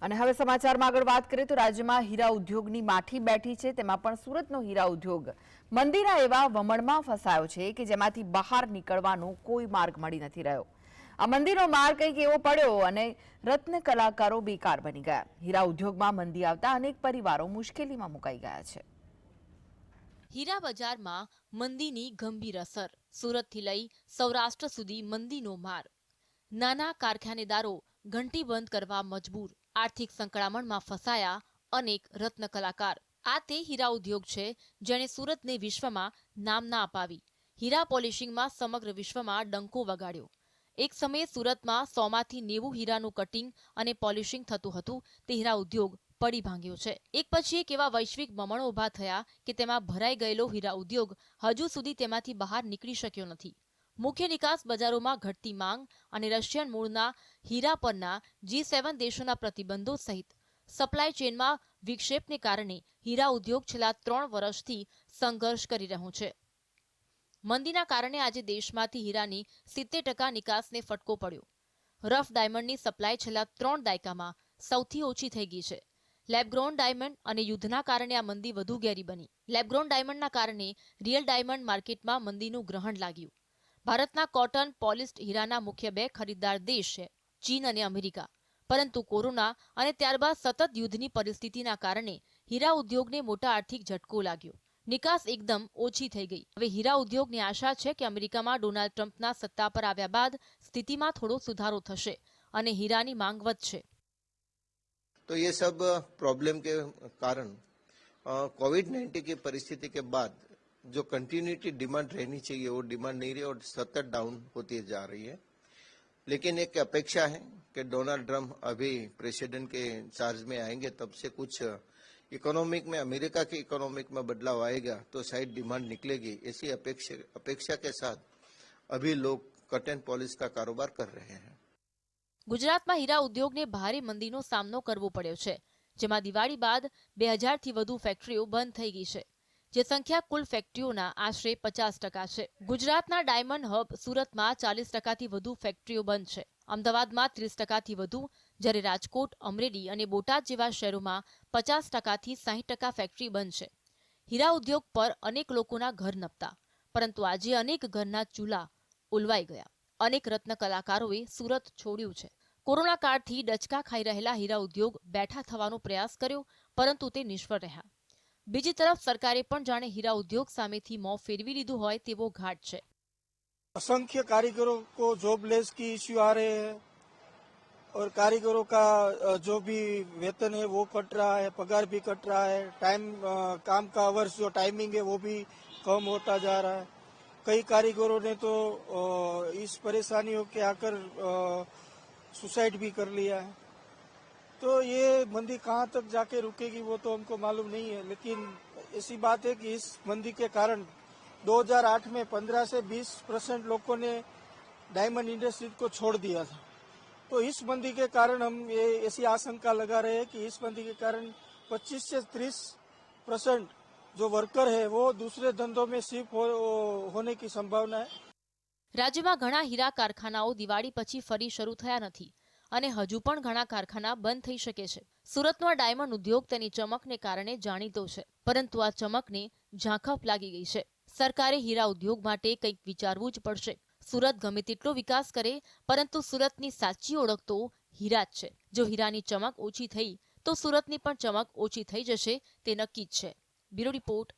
અને હવે સમાચારમાં આગળ વાત કરીએ તો રાજ્યમાં હીરા ઉદ્યોગની માઠી બેઠી છે, તેમાં પણ સુરતનો હીરા ઉદ્યોગ મંદીના એવા વમળમાં ફસાયો છે કે જેમાંથી બહાર નીકળવાનો કોઈ માર્ગ મળી નથી રહ્યો। આ મંદીનો માર્ગ કંઈક એવો પડ્યો અને રત્ન કલાકારો બેકાર બની ગયા। હીરા ઉદ્યોગમાં મંદી આવતા અનેક પરિવારો મુશ્કેલીમાં મુકાઈ ગયા છે। હીરા બજારમાં મંદીની ગંભીર અસર, સુરતથી લઈ સૌરાષ્ટ્ર સુધી મંદીનો માર। નાના કારખાનેદારો ઘંટી બંધ કરવા મજબૂર, આર્થિક સંકળામણમાં ફસાયા અનેક રત્ન કલાકાર। આ તે હીરા ઉદ્યોગ છે જેણે સુરતને વિશ્વમાં નામના અપાવી, હીરા પોલિશિંગમાં સમગ્ર વિશ્વમાં ડંકો વગાડ્યો। એક સમયે સુરતમાં 100માંથી 90 હીરાનું કટિંગ અને પોલિશિંગ થતું હતું, તે હીરા ઉદ્યોગ પડી ભાંગ્યો છે। એક પછી એક એવા વૈશ્વિક બમણો ઉભા થયા કે તેમાં ભરાઈ ગયેલો હીરા ઉદ્યોગ હજુ સુધી તેમાંથી બહાર નીકળી શક્યો નથી। મુખ્ય નિકાસ બજારોમાં ઘટતી માંગ અને રશિયન મૂળના હીરા પરના G7 દેશોના પ્રતિબંધો સહિત સપ્લાય ચેનમાં વિક્ષેપને કારણે હીરા ઉદ્યોગ છેલ્લા 3 વર્ષથી સંઘર્ષ કરી રહ્યો છે। મંદીના કારણે આજે દેશમાંથી હીરાની 70% નિકાસને ફટકો પડ્યો। રફ ડાયમંડની સપ્લાય છેલ્લા 3 દાયકામાં સૌથી ઓછી થઈ ગઈ છે। લેબગ્રોન ડાયમંડ અને યુદ્ધના કારણે આ મંદી વધુ ઘેરી બની। લેબગ્રોન ડાયમંડના કારણે રિયલ ડાયમંડ માર્કેટમાં મંદીનું ગ્રહણ લાગ્યું। ભારતના કોટન પોલિશ્ડ હીરાના મુખ્ય 2 ખરીદદાર દેશ છે, ચીન અને અમેરિકા। પરંતુ કોરોના અને ત્યારબાદ સતત યુદ્ધની પરિસ્થિતિના કારણે હીરા ઉદ્યોગને મોટા આર્થિક ઝટકો લાગ્યો। નિકાસ એકદમ ઓછી થઈ ગઈ। હવે હીરા ઉદ્યોગની આશા છે કે અમેરિકામાં ડોનાલ્ડ ટ્રમ્પના સત્તા પર આવ્યા બાદ સ્થિતિમાં થોડો સુધારો થશે અને हीरानी मांग વધશે। तो ये सब प्रॉब्लम के कारण कोविड-19 की परिस्थिति के बाद जो कंटिन्यूटी डिमांड रहनी चाहिए वो डिमांड नहीं रही और सतत डाउन होती जा रही है। लेकिन एक अपेक्षा है कि डोनाल्ड ट्रम्प अभी प्रेसिडेंट के चार्ज में आएंगे तब से कुछ इकोनॉमिक में अमेरिका की इकोनॉमिक में बदलाव आएगा तो शायद डिमांड निकलेगी, ऐसी अपेक्षा के साथ अभी लोग कट एंड पॉलिश का कारोबार कर रहे हैं। ગુજરાતમાં હીરા ઉદ્યોગને ભારે મંદીનો સામનો કરવો પડ્યો છે, જેમાં દિવાળી બાદ 2000થી વધુ ફેક્ટરીઓ બંધ થઈ ગઈ છે, જે સંખ્યા કુલ ફેક્ટરીઓના આશરે 50% છે। ગુજરાતના ડાયમંડ હબ સુરતમાં 40%થી વધુ ફેક્ટરીઓ બંધ છે, અમદાવાદમાં 30%થી વધુ, જ્યારે રાજકોટ, અમરેલી અને બોટાદ જેવા શહેરોમાં 50%થી 60% ફેક્ટરી બંધ છે। હીરા ઉદ્યોગ પર અનેક લોકોના ઘર નપતા, પરંતુ આજે અનેક ઘરના ચૂલા ઓલવાઈ ગયા। અનેક રત્ન કલાકારોએ સુરત છોડ્યું છે। કોરોના કાળથી ડચકા ખાઈ રહેલા હીરા ઉદ્યોગ બેઠા થવાનો પ્રયાસ કર્યો, પરંતુ તે નિષ્ફળ રહ્યા। બીજી તરફ સરકારે પણ જાણે હીરા ઉદ્યોગ સામેથી મોં ફેરવી લીધું હોય તેવો ઘાટ છે। असंख्य कारीगरों को जॉबलेस की इश्यू आ रहे हैं और कारीगरों का जो भी वेतन है वो कट रहा है, पगार भी कट रहा है, काम का आवर्स जो टाइमिंग है वो भी कम होता जा रहा है। कई कारीगरों ने तो इस परेशानियों के आकर सुसाइड भी कर लिया है। तो ये मंदी कहाँ तक जाके रुकेगी वो तो हमको मालूम नहीं है, लेकिन ऐसी बात है कि इस मंदी के कारण 2008 में 15 से 20% लोगों ने डायमंड इंडस्ट्री को छोड़ दिया था। तो इस मंदी के कारण हम ये ऐसी आशंका लगा रहे हैं कि इस मंदी के कारण 25 से 30% जो वर्कर है वो दूसरे धंधों में शिफ्ट होने की संभावना है। રાજ્યમાં ઘણા હીરા કારખાનાઓ દિવાળી પછી ફરી શરૂ થયા નથી અને હજુ પણ ઘણા કારખાના બંધ થઈ શકે છે। સુરતનો આ ડાયમંડ ઉદ્યોગ તેની ચમકને કારણે જાણીતો છે, પરંતુ આ ચમકને ઝાંખફ લાગી ગઈ છે। સરકારે હીરા ઉદ્યોગ માટે કંઈક વિચારવું જ પડશે। સુરત ગમે તેટલો વિકાસ કરે, પરંતુ સુરતની સાચી ઓળખ તો હીરા જ છે। જો હીરાની ચમક ઓછી થઈ તો સુરતની પણ ચમક ઓછી થઈ જશે, તે નક્કી જ છે। Bureau report,